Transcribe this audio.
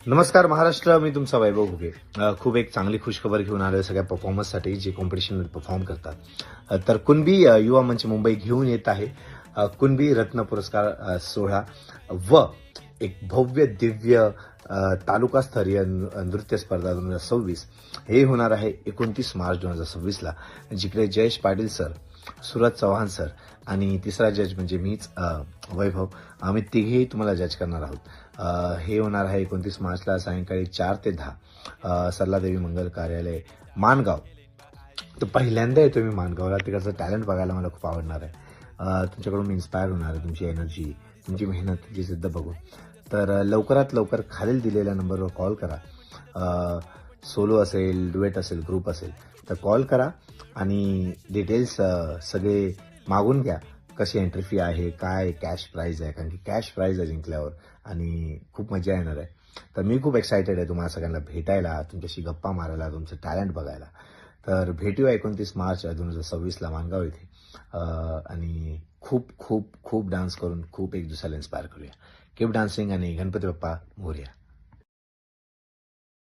नमस्कार महाराष्ट्र, मी तुमचा वैभव घुगे. खूप एक चांगली खुशखबर घेऊन आलोय सगळ्या परफॉर्मर्ससाठी जे कॉम्पिटिशनमध्ये परफॉर्म करतात. तर कुणबी युवा मंच मुंबई घेऊन येत आहे कुणबी रत्न पुरस्कार सोहळा व एक भव्य दिव्य तालुकास्तरीय नृत्य स्पर्धा 2026 हे होणार आहे 29 मार्च 2026ला, जिकडे जयेश पाटील सर, सुरज चव्हाण सर आणि तिसरा जज म्हणजे मीच वैभव, आम्ही तिघेही तुम्हाला जज करणार आहोत. हे होणार आहे 29 मार्चला सायंकाळी 4 ते 10 सरलादेवी मंगल कार्यालय माणगाव. तर पहिल्यांदा येतो मी माणगावला. तिकडचं टॅलेंट बघायला मला खूप आवडणार आहे. तुमच्याकडून मी इन्स्पायर होणार आहे, तुमची एनर्जी, तुमची मेहनत जी सिद्ध बघून. तर लवकरात लवकर खालील दिलेल्या नंबरवर कॉल करा. सोलो असेल, डुएट असेल, ग्रुप असेल तर कॉल करा आणि डिटेल्स सगळे मागून घ्या. कशी एंट्री फी आहे, काय कॅश प्राईज आहे, कारण की कॅश प्राईज आहे जिंकल्यावर आणि खूप मजा येणार आहे. तर मी खूप एक्सायटेड आहे तुम्हाला सगळ्यांना भेटायला, तुमच्याशी गप्पा मारायला, तुमचं टॅलेंट बघायला. तर भेटूया 29 मार्च 2026ला माणगाव इथे आणि खूप खूप खूप डान्स करून खूप एक दुसऱ्याला इन्स्पायर करूया. कीप डान्सिंग आणि गणपती बाप्पा मोरया.